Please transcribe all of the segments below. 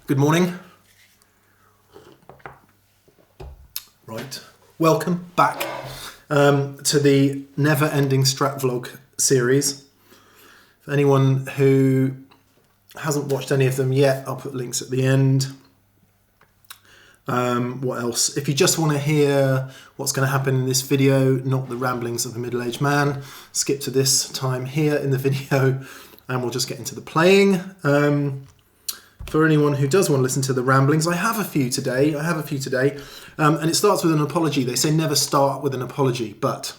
Good morning. Right, welcome back to the never-ending Strat vlog series. For anyone who hasn't watched any of them yet, I'll put links at the end. What else? If you just want to hear what's going to happen in this video, not the ramblings of a middle-aged man, skip to this time here in the video and we'll just get into the playing. For anyone who does want to listen to the ramblings, I have a few today. And it starts with an apology. They say never start with an apology, but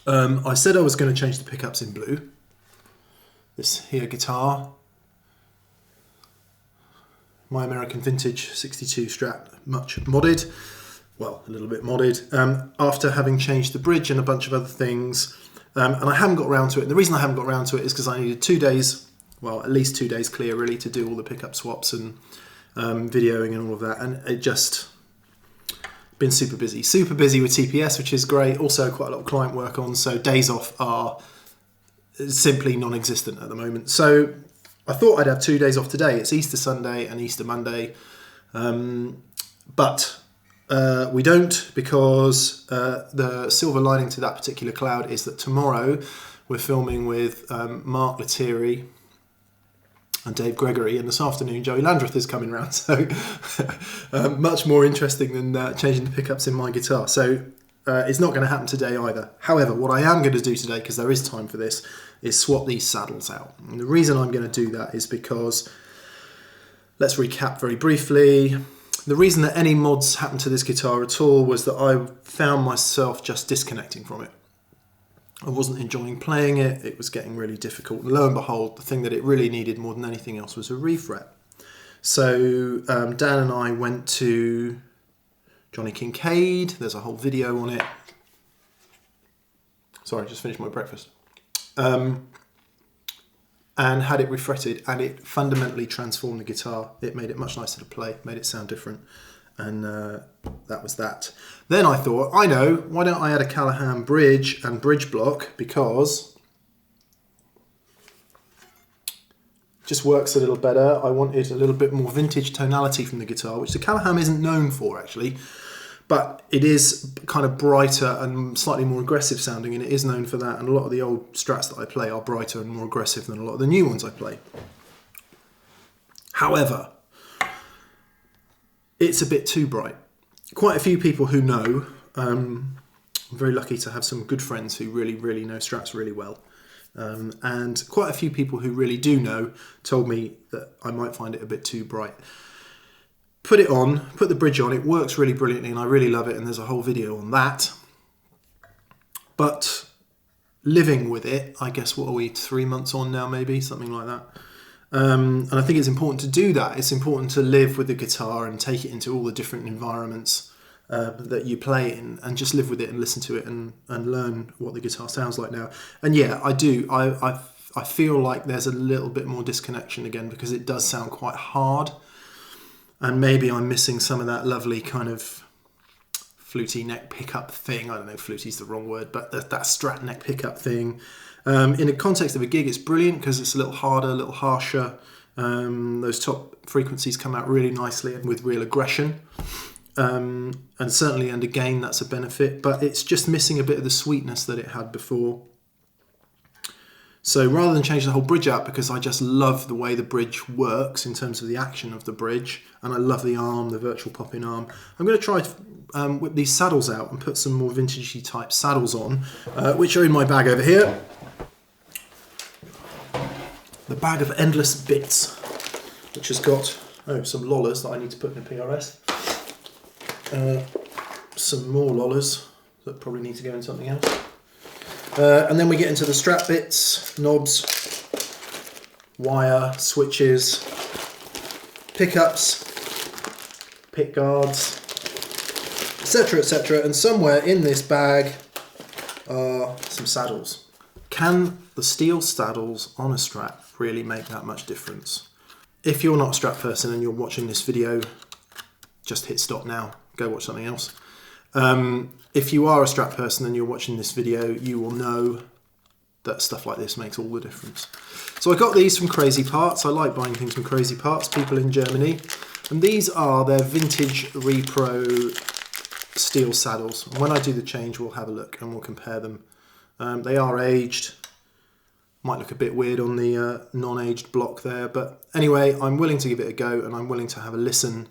I said I was going to change the pickups in blue. This here guitar, my American Vintage 62 Strat, much modded, well, a little bit modded, after having changed the bridge and a bunch of other things, and I haven't got around to it. And the reason I haven't got around to it is because I needed 2 days, well, at least 2 days clear really, to do all the pickup swaps and videoing and all of that, and it just been super busy with TPS, which is great. Also quite a lot of client work on, so days off are simply non-existent at the moment. So I thought I'd have 2 days off today. It's Easter Sunday and Easter Monday, but we don't, because the silver lining to that particular cloud is that tomorrow we're filming with Mark Lettieri and Dave Gregory, and this afternoon Joey Landreth is coming round, so much more interesting than changing the pickups in my guitar. So it's not going to happen today either. However, what I am going to do today, because there is time for this, is swap these saddles out. And the reason I'm going to do that is because, let's recap very briefly. The reason that any mods happened to this guitar at all was that I found myself just disconnecting from it. I wasn't enjoying playing it, it was getting really difficult. And lo and behold, the thing that it really needed more than anything else was a refret. So Dan and I went to Johnny Kincaid, there's a whole video on it. Sorry, I just finished my breakfast. And had it refretted, and it fundamentally transformed the guitar. It made it much nicer to play, made it sound different, and that was that. Then I thought, I know, why don't I add a Callahan bridge and bridge block, because it just works a little better. I wanted a little bit more vintage tonality from the guitar, which the Callahan isn't known for actually, but it is kind of brighter and slightly more aggressive sounding, and it is known for that, and a lot of the old Strats that I play are brighter and more aggressive than a lot of the new ones I play. However, it's a bit too bright. Quite a few people who know, I'm very lucky to have some good friends who really know Strats really well, and quite a few people who really do know told me that I might find it a bit too bright. Put it on, put the bridge on, it works really brilliantly and I really love it, and there's a whole video on that. But living with it, I guess, what are we, 3 months on now maybe, something like that. And I think it's important to do that. It's important to live with the guitar and take it into all the different environments that you play in, and just live with it and listen to it and learn what the guitar sounds like now. And yeah, I do. I feel like there's a little bit more disconnection again, because it does sound quite hard. And maybe I'm missing some of that lovely kind of fluty neck pickup thing. I don't know, fluty's the wrong word, but that Strat neck pickup thing. In the context of a gig, it's brilliant because it's a little harder, a little harsher. Those top frequencies come out really nicely and with real aggression. And certainly, and again, that's a benefit, but it's just missing a bit of the sweetness that it had before. So rather than change the whole bridge out, because I just love the way the bridge works in terms of the action of the bridge, and I love the arm, the virtual pop-in arm, I'm going to try to whip these saddles out and put some more vintagey type saddles on, which are in my bag over here. The bag of endless bits, which has got some lollers that I need to put in a PRS, some more lollers that probably need to go in something else. And then we get into the Strat bits, knobs, wire, switches, pickups, pick guards, etc, etc. And somewhere in this bag are some saddles. Can the steel saddles on a Strat really make that much difference? If you're not a Strat person and you're watching this video, just hit stop now, go watch something else. If you are a Strat person and you're watching this video, you will know that stuff like this makes all the difference. So I got these from Crazy Parts. I like buying things from Crazy Parts, people in Germany. And these are their vintage repro steel saddles. And when I do the change, we'll have a look and we'll compare them. They are aged. Might look a bit weird on the non-aged block there. But anyway, I'm willing to give it a go and I'm willing to have a listen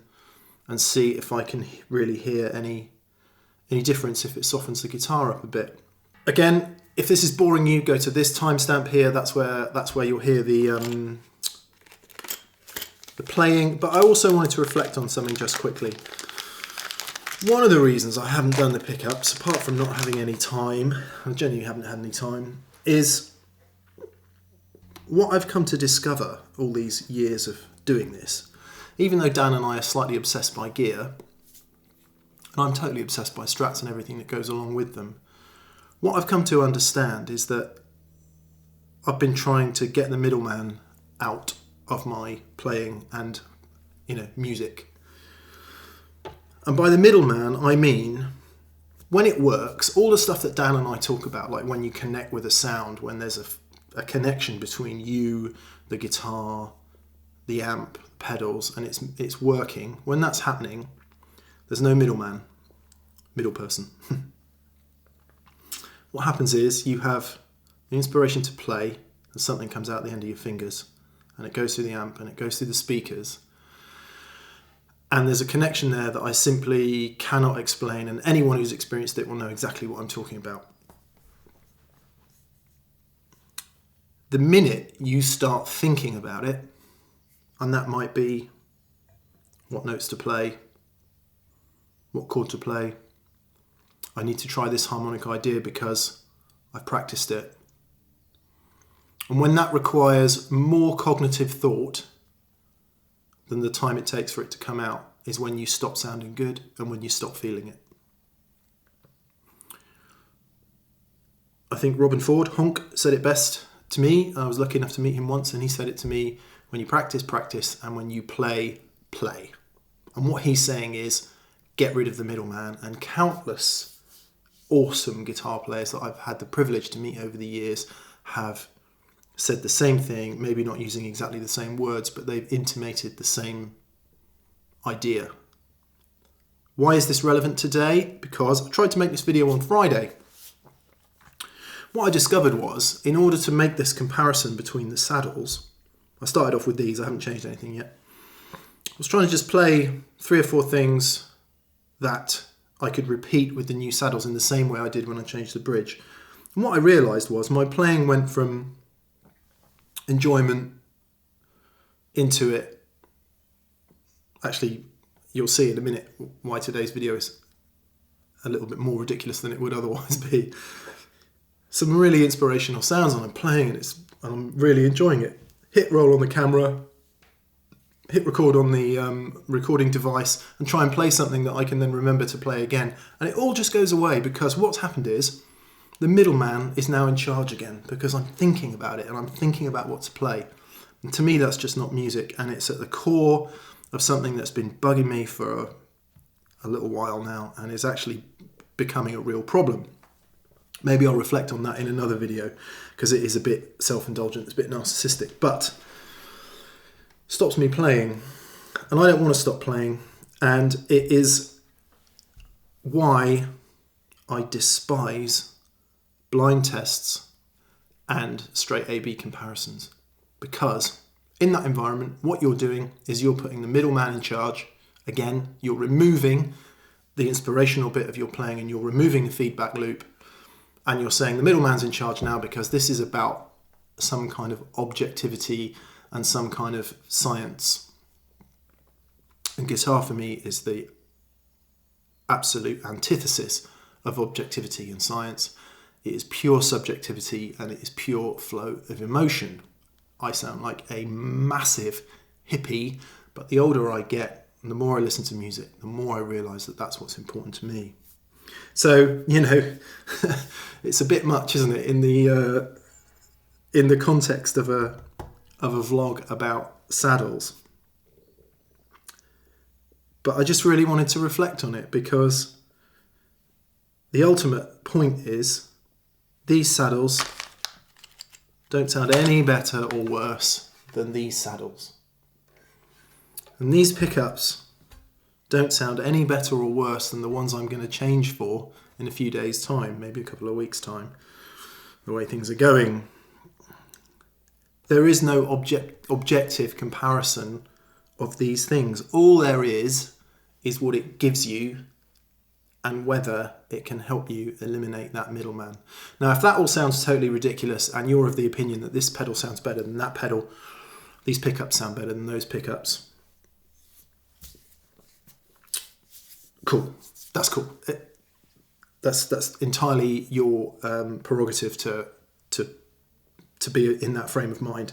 and see if I can really hear any difference, if it softens the guitar up a bit. Again, if this is boring you, go to this timestamp here. That's where you'll hear the playing. But I also wanted to reflect on something just quickly. One of the reasons I haven't done the pickups, apart from not having any time, I genuinely haven't had any time, is what I've come to discover all these years of doing this. Even though Dan and I are slightly obsessed by gear, and I'm totally obsessed by Strats and everything that goes along with them, what I've come to understand is that I've been trying to get the middleman out of my playing and, music. And by the middleman, I mean, when it works, all the stuff that Dan and I talk about, like when you connect with a sound, when there's a connection between you, the guitar, the amp, pedals, and it's working, when that's happening, there's no middle person. What happens is you have the inspiration to play and something comes out the end of your fingers and it goes through the amp and it goes through the speakers. And there's a connection there that I simply cannot explain, and anyone who's experienced it will know exactly what I'm talking about. The minute you start thinking about it, and that might be what notes to play, what chord to play, I need to try this harmonic idea because I've practiced it. And when that requires more cognitive thought than the time it takes for it to come out, is when you stop sounding good and when you stop feeling it. I think Robin Ford, Honk, said it best to me. I was lucky enough to meet him once and he said it to me: when you practice, practice, and when you play, play. And what he's saying is, get rid of the middleman. And countless awesome guitar players that I've had the privilege to meet over the years have said the same thing, maybe not using exactly the same words, but they've intimated the same idea. Why is this relevant today? Because I tried to make this video on Friday. What I discovered was, in order to make this comparison between the saddles, I started off with these, I haven't changed anything yet. I was trying to just play 3 or 4 things that I could repeat with the new saddles in the same way I did when I changed the bridge. And what I realised was my playing went from enjoyment into it. Actually, you'll see in a minute why today's video is a little bit more ridiculous than it would otherwise be. Some really inspirational sounds, and I'm playing and I'm really enjoying it. Hit roll on the camera, hit record on the recording device, and try and play something that I can then remember to play again. And it all just goes away because what's happened is the middleman is now in charge again because I'm thinking about it and I'm thinking about what to play. And to me, that's just not music, and it's at the core of something that's been bugging me for a little while now and is actually becoming a real problem. Maybe I'll reflect on that in another video because it is a bit self-indulgent, it's a bit narcissistic, but stops me playing, and I don't want to stop playing, and it is why I despise blind tests and straight A-B comparisons, because in that environment what you're doing is you're putting the middleman in charge. Again, you're removing the inspirational bit of your playing and you're removing the feedback loop, and you're saying the middleman's in charge now because this is about some kind of objectivity and some kind of science. And guitar for me is the absolute antithesis of objectivity and science. It is pure subjectivity and it is pure flow of emotion. I sound like a massive hippie, but the older I get and the more I listen to music, the more I realise that that's what's important to me. So, it's a bit much, isn't it, in the context of a vlog about saddles. But I just really wanted to reflect on it because the ultimate point is these saddles don't sound any better or worse than these saddles. And these pickups don't sound any better or worse than the ones I'm going to change for in a few days' time, maybe a couple of weeks' time, the way things are going. There is no objective comparison of these things. All there is what it gives you and whether it can help you eliminate that middleman. Now, if that all sounds totally ridiculous and you're of the opinion that this pedal sounds better than that pedal, these pickups sound better than those pickups, cool. That's cool. That's entirely your prerogative to be in that frame of mind.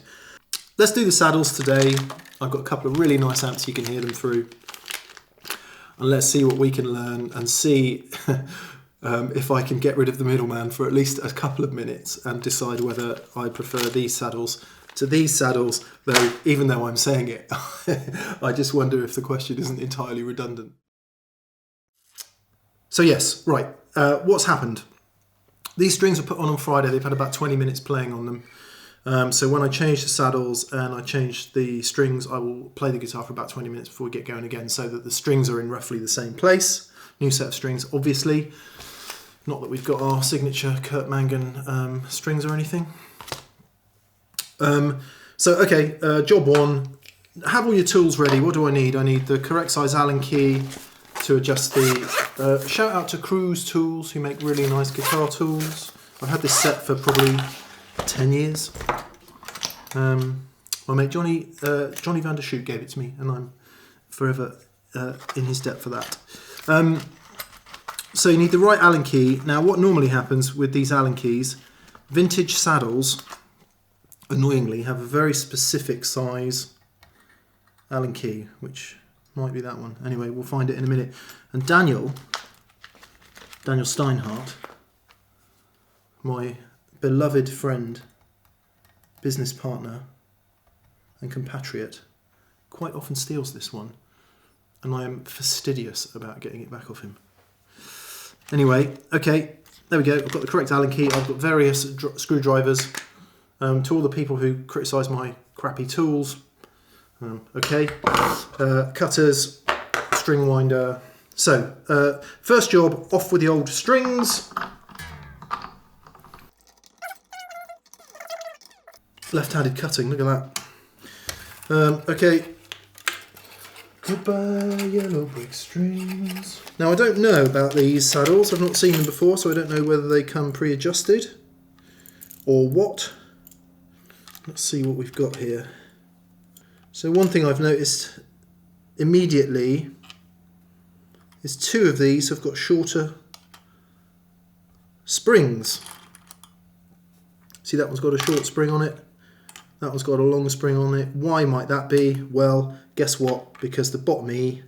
Let's do the saddles today. I've got a couple of really nice amps you can hear them through. And let's see what we can learn and see if I can get rid of the middleman for at least a couple of minutes and decide whether I prefer these saddles to these saddles, though even though I'm saying it, I just wonder if the question isn't entirely redundant. So yes, right, what's happened? These strings were put on Friday. They've had about 20 minutes playing on them. So when I change the saddles and I change the strings, I will play the guitar for about 20 minutes before we get going again, so that the strings are in roughly the same place. New set of strings, obviously. Not that we've got our signature Kurt Mangan strings or anything. Job one. Have all your tools ready. What do I need? I need the correct size Allen key to adjust the... shout out to Cruise Tools, who make really nice guitar tools. I've had this set for probably 10 years. My mate Johnny van der Schoot gave it to me, and I'm forever in his debt for that. So you need the right Allen key. Now, what normally happens with these Allen keys, vintage saddles, annoyingly, have a very specific size Allen key, which might be that one. Anyway, we'll find it in a minute. And Daniel Steinhardt, my beloved friend, business partner and compatriot, quite often steals this one, and I am fastidious about getting it back off him. Anyway, okay, there we go. I've got the correct Allen key. I've got various screwdrivers. To all the people who criticise my crappy tools, cutters, string winder. So, first job, off with the old strings. Left-handed cutting, look at that. Okay. Goodbye, yellow brick strings. Now, I don't know about these saddles. I've not seen them before, so I don't know whether they come pre-adjusted or what. Let's see what we've got here. So one thing I've noticed immediately is two of these have got shorter springs. See, that one's got a short spring on it. That one's got a long spring on it. Why might that be? Well, guess what? Because the bottom E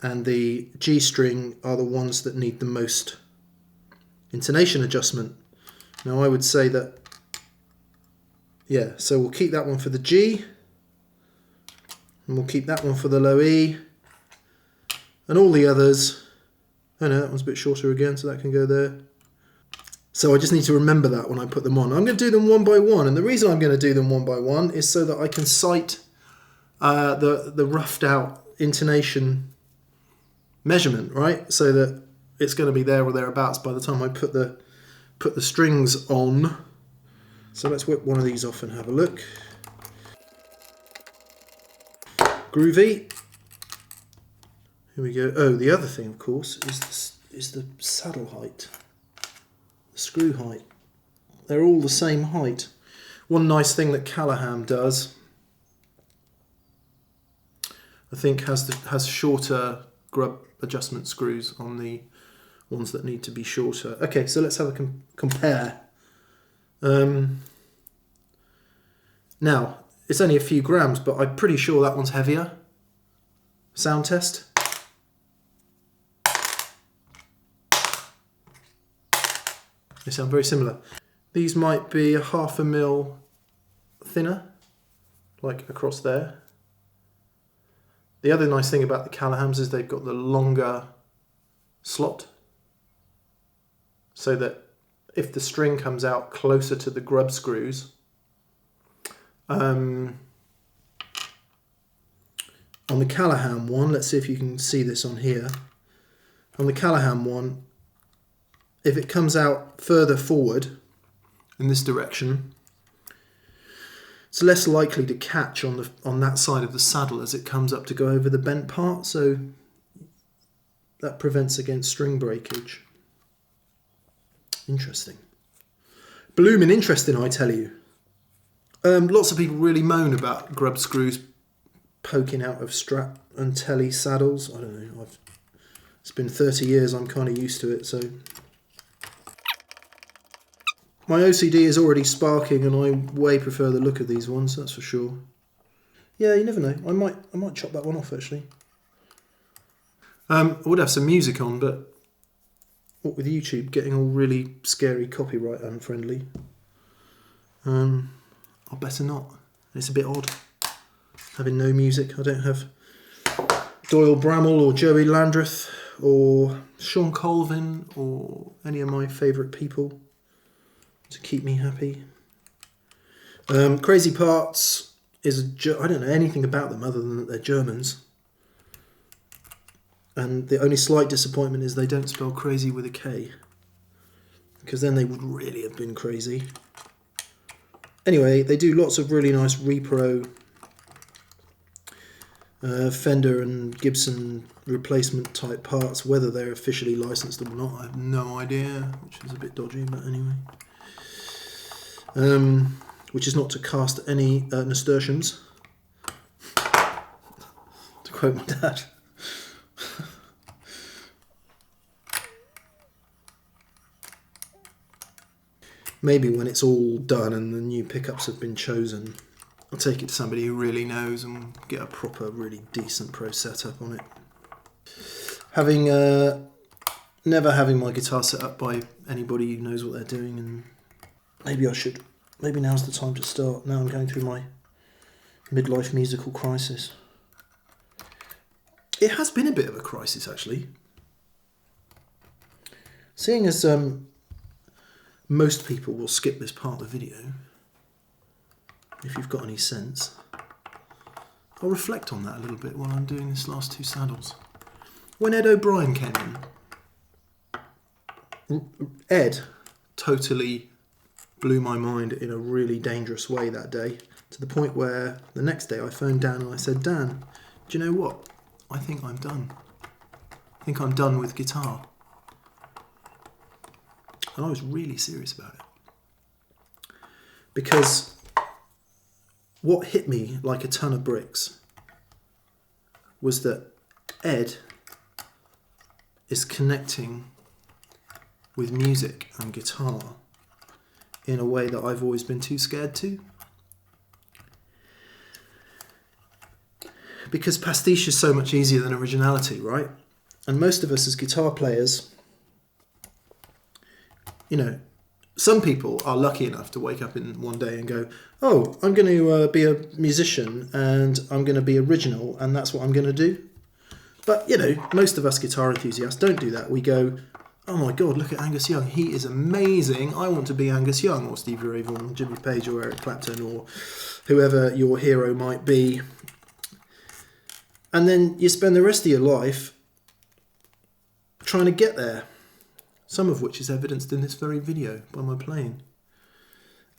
and the G string are the ones that need the most intonation adjustment. Now, I would say that, yeah, so we'll keep that one for the G, and we'll keep that one for the low E, and all the others. Oh no, that one's a bit shorter again, so that can go there. So I just need to remember that when I put them on. I'm going to do them one by one, and the reason I'm going to do them one by one is so that I can cite the roughed out intonation measurement, right? So that it's going to be there or thereabouts by the time I put the strings on. So let's whip one of these off and have a look. Groovy. Here we go. Oh, the other thing, of course, is the saddle height. The screw height. They're all the same height. One nice thing that Callahan does, I think, has shorter grub adjustment screws on the ones that need to be shorter. Okay, so let's have a compare. Now, it's only a few grams, but I'm pretty sure that one's heavier. Sound test. They sound very similar. These might be a 1/2 mil thinner, like across there. The other nice thing about the Callahams is they've got the longer slot, so that if the string comes out closer to the grub screws, on the Callahan one, let's see if you can see this on here. On the Callahan one, if it comes out further forward in this direction, it's less likely to catch on that side of the saddle as it comes up to go over the bent part, so that prevents against string breakage. Interesting. Bloomin' interesting, I tell you. Lots of people really moan about grub screws poking out of Strat and Telly saddles. I don't know. It's been 30 years. I'm kind of used to it. So my OCD is already sparking, and I way prefer the look of these ones. That's for sure. Yeah, you never know. I might chop that one off actually. I would have some music on, but what with YouTube getting all really scary copyright unfriendly, I'll better not. It's a bit odd having no music. I don't have Doyle Bramall or Joey Landreth or Sean Colvin or any of my favourite people to keep me happy. Crazy Parts is I don't know anything about them other than that they're Germans. And the only slight disappointment is they don't spell crazy with a K, because then they would really have been crazy. Anyway, they do lots of really nice repro Fender and Gibson replacement type parts. Whether they're officially licensed or not, I have no idea, which is a bit dodgy, but anyway. Which is not to cast any nasturtiums, to quote my dad. Maybe when it's all done and the new pickups have been chosen, I'll take it to somebody who really knows and get a proper, really decent pro setup on it. Having never having my guitar set up by anybody who knows what they're doing, and maybe I should. Maybe now's the time to start. Now I'm going through my midlife musical crisis. It has been a bit of a crisis, actually. Seeing as most people will skip this part of the video, if you've got any sense, I'll reflect on that a little bit while I'm doing this last two saddles. When Ed O'Brien came in, Ed totally blew my mind in a really dangerous way that day, to the point where the next day I phoned Dan and I said, Dan, do you know what? I think I'm done. I think I'm done with guitar. And I was really serious about it. Because what hit me like a ton of bricks was that Ed is connecting with music and guitar in a way that I've always been too scared to. Because pastiche is so much easier than originality, right? And most of us as guitar players, you know, some people are lucky enough to wake up in one day and go, oh, I'm going to be a musician and I'm going to be original and that's what I'm going to do. But, you know, most of us guitar enthusiasts don't do that. We go, oh my God, look at Angus Young. He is amazing. I want to be Angus Young, or Stevie Ray Vaughan, Jimmy Page or Eric Clapton or whoever your hero might be. And then you spend the rest of your life trying to get there. Some of which is evidenced in this very video by my playing.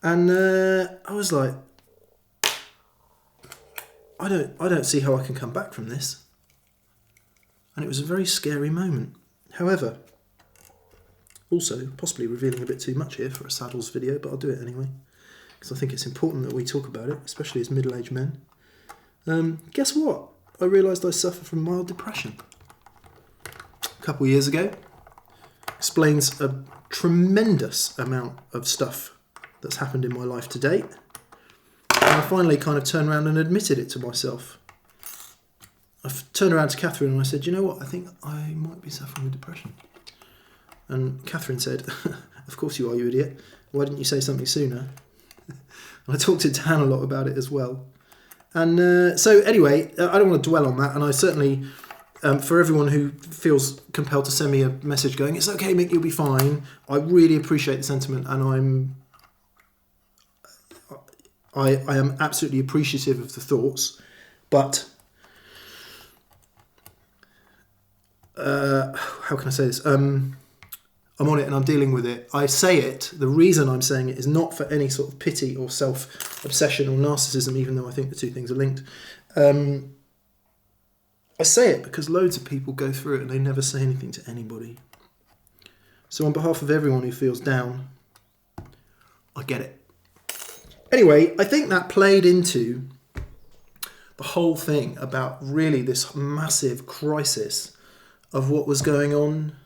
And I was like, I don't see how I can come back from this. And it was a very scary moment. However, also possibly revealing a bit too much here for a saddles video, but I'll do it anyway, because I think it's important that we talk about it, especially as middle-aged men. Guess what? I realised I suffer from mild depression. A couple of years ago. Explains a tremendous amount of stuff that's happened in my life to date. And I finally kind of turned around and admitted it to myself. I turned around to Catherine and I said, you know what, I think I might be suffering with depression. And Catherine said, of course you are, you idiot. Why didn't you say something sooner? And I talked to Dan a lot about it as well. And so anyway, I don't want to dwell on that, and I certainly For everyone who feels compelled to send me a message going, "It's okay, Mick, you'll be fine," I really appreciate the sentiment, and I am absolutely appreciative of the thoughts, but how can I say this? I'm on it and I'm dealing with it. I say it, the reason I'm saying it is not for any sort of pity or self-obsession or narcissism, even though I think the two things are linked. I say it because loads of people go through it and they never say anything to anybody. So on behalf of everyone who feels down, I get it. Anyway, I think that played into the whole thing about really this massive crisis of what was going on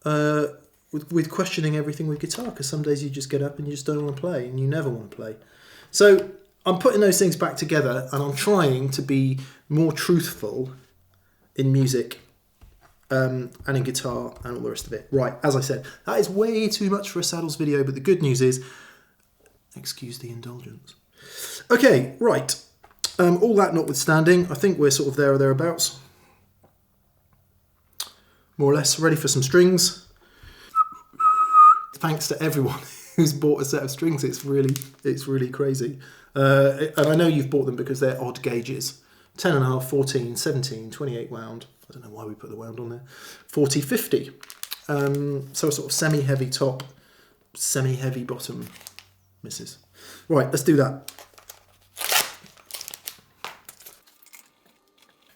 with questioning everything with guitar, because some days you just get up and you just don't want to play, and you never want to play. So I'm putting those things back together, and I'm trying to be more truthful in music and in guitar and all the rest of it. Right, as I said, that is way too much for a Saddles video, but the good news is, excuse the indulgence. Okay, right. All that notwithstanding, I think we're sort of there or thereabouts. More or less ready for some strings. Thanks to everyone who's bought a set of strings. It's really crazy. And I know you've bought them because they're odd gauges. 10.5, 14, 17, 28 wound. I don't know why we put the wound on there. 40, 50. So a sort of semi-heavy top, semi-heavy bottom misses. Right, let's do that.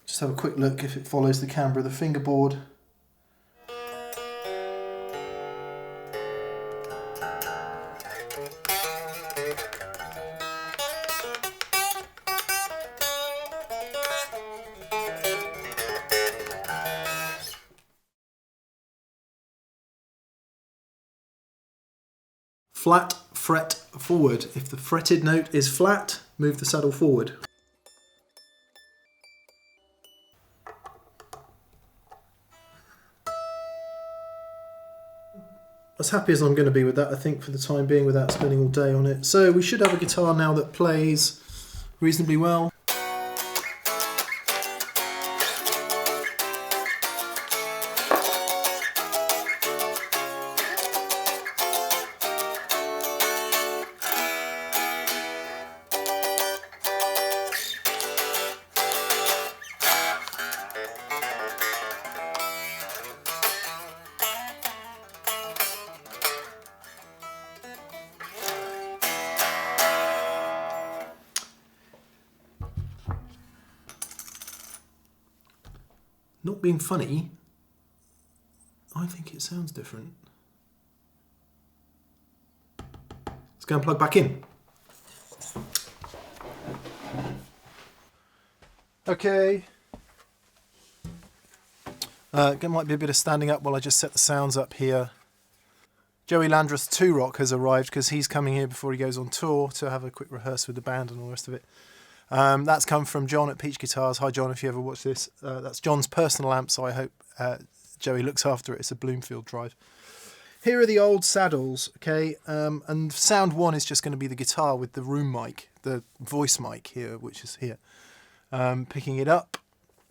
Just have a quick look if it follows the camber of the fingerboard. Flat, fret, forward. If the fretted note is flat, move the saddle forward. As happy as I'm going to be with that, I think, for the time being, without spending all day on it. So we should have a guitar now that plays reasonably well. Not being funny, I think it sounds different. Let's go and plug back in. Okay. There might be a bit of standing up while I just set the sounds up here. Joey Landreth's 2 Rock has arrived because he's coming here before he goes on tour to have a quick rehearse with the band and all the rest of it. That's come from John at Peach Guitars. Hi John, if you ever watch this. That's John's personal amp, so I hope Joey looks after it. It's a Bloomfield drive. Here are the old saddles, okay, and sound 1 is just going to be the guitar with the room mic, the voice mic here, which is here, picking it up.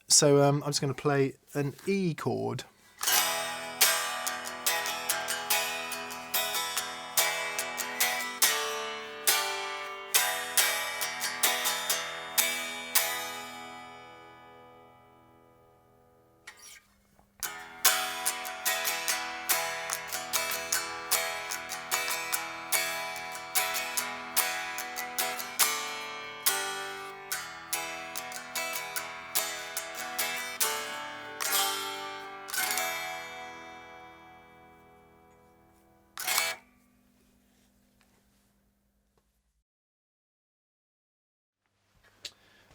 So I'm just going to play an E chord.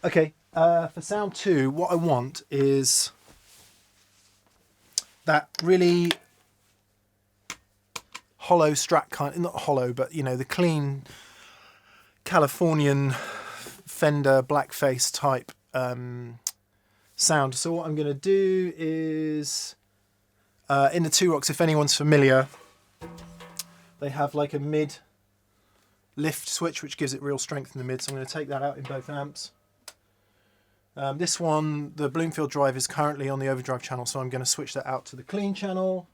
Okay, for sound 2, what I want is that really hollow Strat kind, not hollow, but you know, the clean Californian Fender blackface type sound. So what I'm going to do is, in the 2 Rocks, if anyone's familiar, they have like a mid lift switch which gives it real strength in the mid, so I'm going to take that out in both amps. This one, the Bloomfield drive, is currently on the overdrive channel, so I'm going to switch that out to the clean channel.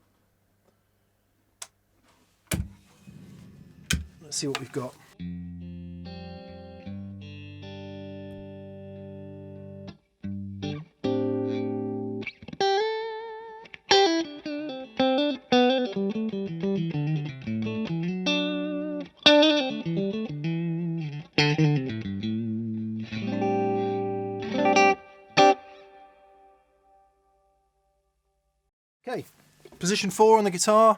Let's see what we've got. Okay, position 4 on the guitar.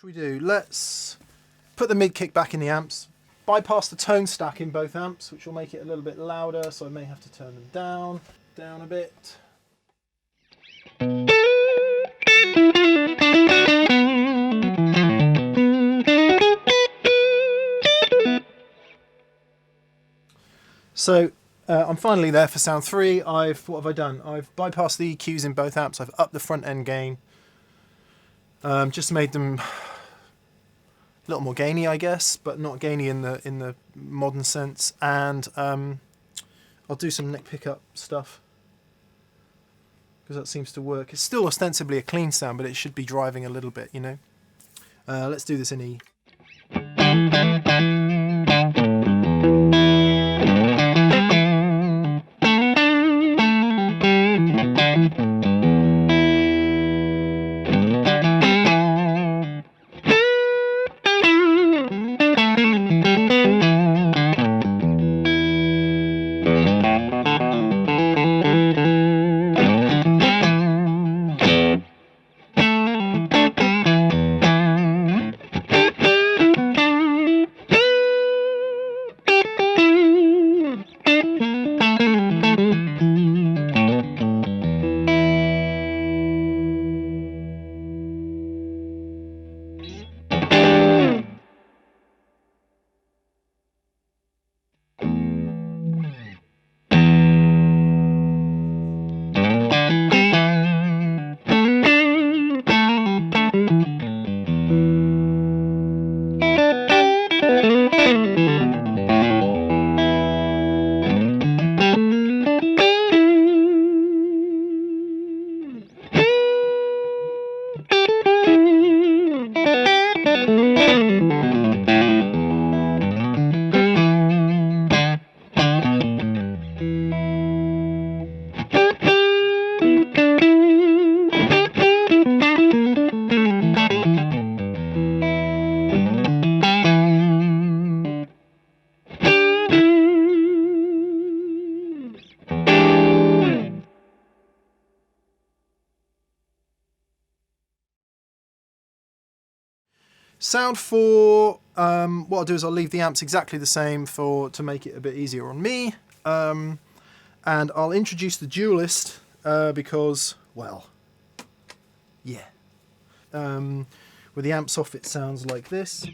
Should we do? Let's put the mid kick back in the amps, bypass the tone stack in both amps, which will make it a little bit louder, so I may have to turn them down a bit. So I'm finally there for sound 3. What have I done? I've bypassed the EQs in both amps. I've upped the front end gain. Just made them a little more gainy, I guess, but not gainy in the modern sense. And I'll do some neck pickup stuff because that seems to work. It's still ostensibly a clean sound, but it should be driving a little bit, you know. Let's do this in E. Sound for what I'll do is I'll leave the amps exactly the same to make it a bit easier on me, and I'll introduce the Duellist because, well, yeah. With the amps off, it sounds like this.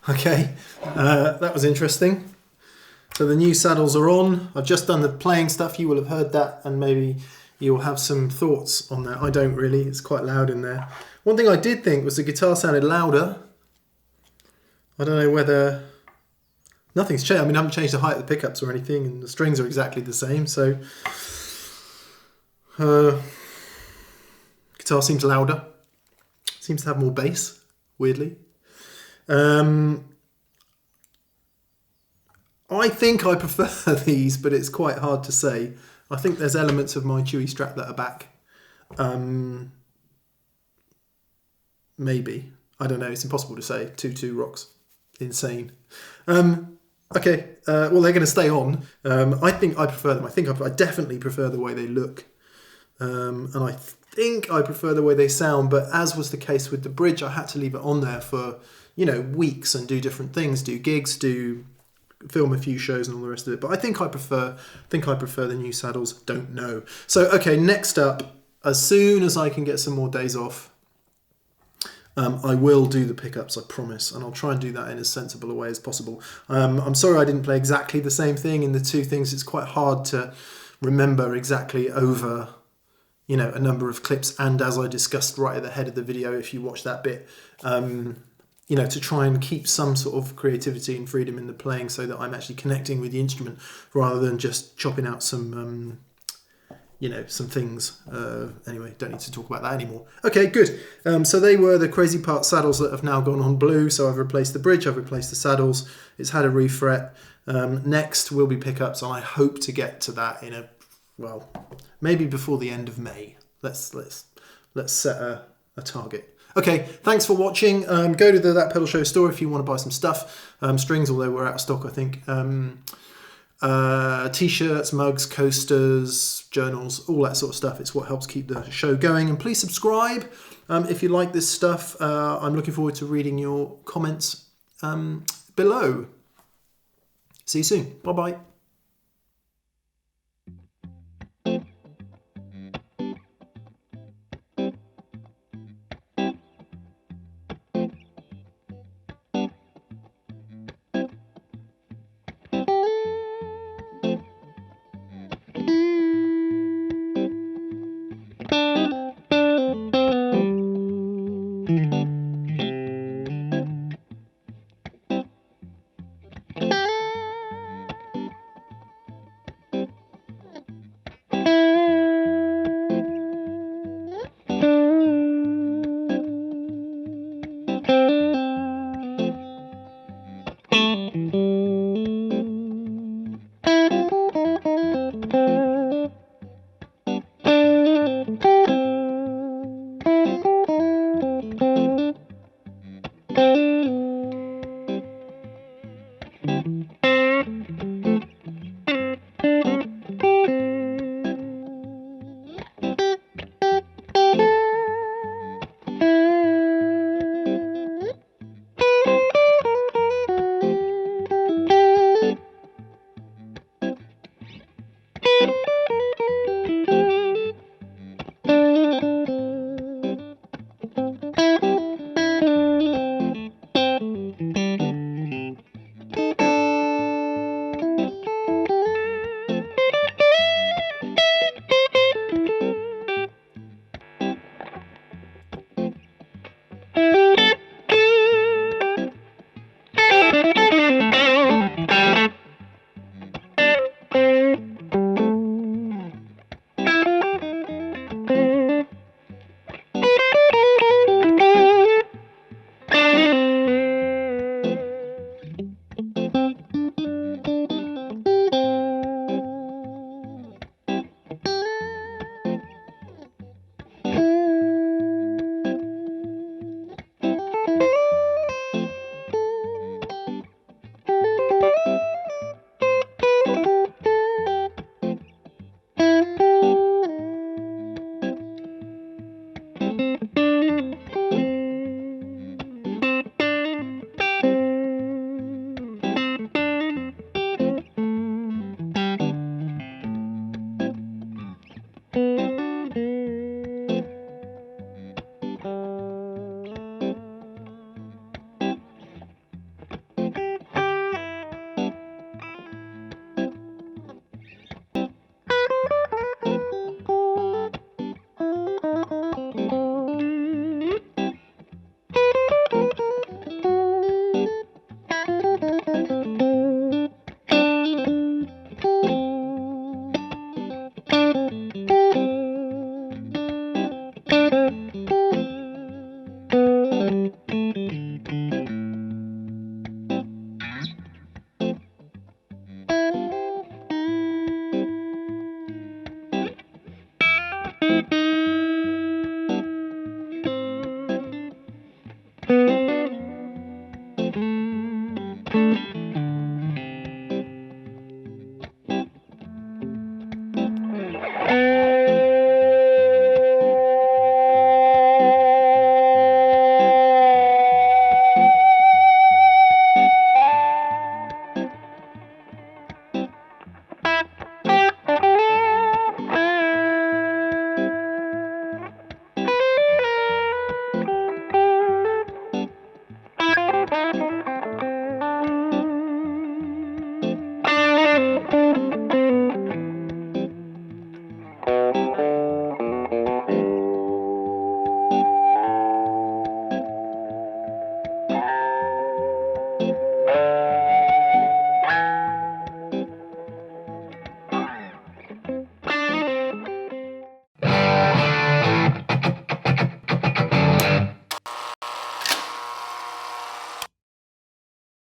Okay, that was interesting. So the new saddles are on. I've just done the playing stuff. You will have heard that, and maybe you'll have some thoughts on that. I don't really. It's quite loud in there. One thing I did think was the guitar sounded louder. I don't know whether... Nothing's changed. I mean, I haven't changed the height of the pickups or anything, and the strings are exactly the same. So guitar seems louder. Seems to have more bass, weirdly. I think I prefer these, but it's quite hard to say. I think there's elements of my Chewy Strat that are back. Maybe. I don't know. It's impossible to say. 2-2 rocks. Insane. Okay. Well, they're going to stay on. I think I prefer them. I definitely prefer the way they look. And I think I prefer the way they sound, but as was the case with the bridge, I had to leave it on there for, you know, weeks and do different things, do gigs, film a few shows and all the rest of it. But I think I prefer the new saddles. Don't know. So okay, next up, as soon as I can get some more days off, I will do the pickups, I promise, and I'll try and do that in as sensible a way as possible. I'm sorry I didn't play exactly the same thing in the two things. It's quite hard to remember exactly over, you know, a number of clips, and as I discussed right at the head of the video, if you watch that bit, you know, to try and keep some sort of creativity and freedom in the playing so that I'm actually connecting with the instrument rather than just chopping out some, you know, some things. Anyway, don't need to talk about that anymore. Okay, good. So they were the Crazy Part saddles that have now gone on blue. So I've replaced the bridge, I've replaced the saddles. It's had a refret. Next will be pickups, and I hope to get to that in well, maybe before the end of May. Let's set a target. Okay, thanks for watching. Go to the That Pedal Show store if you want to buy some stuff. Strings, although we're out of stock, I think. T-shirts, mugs, coasters, journals, all that sort of stuff. It's what helps keep the show going. And please subscribe if you like this stuff. I'm looking forward to reading your comments below. See you soon. Bye-bye.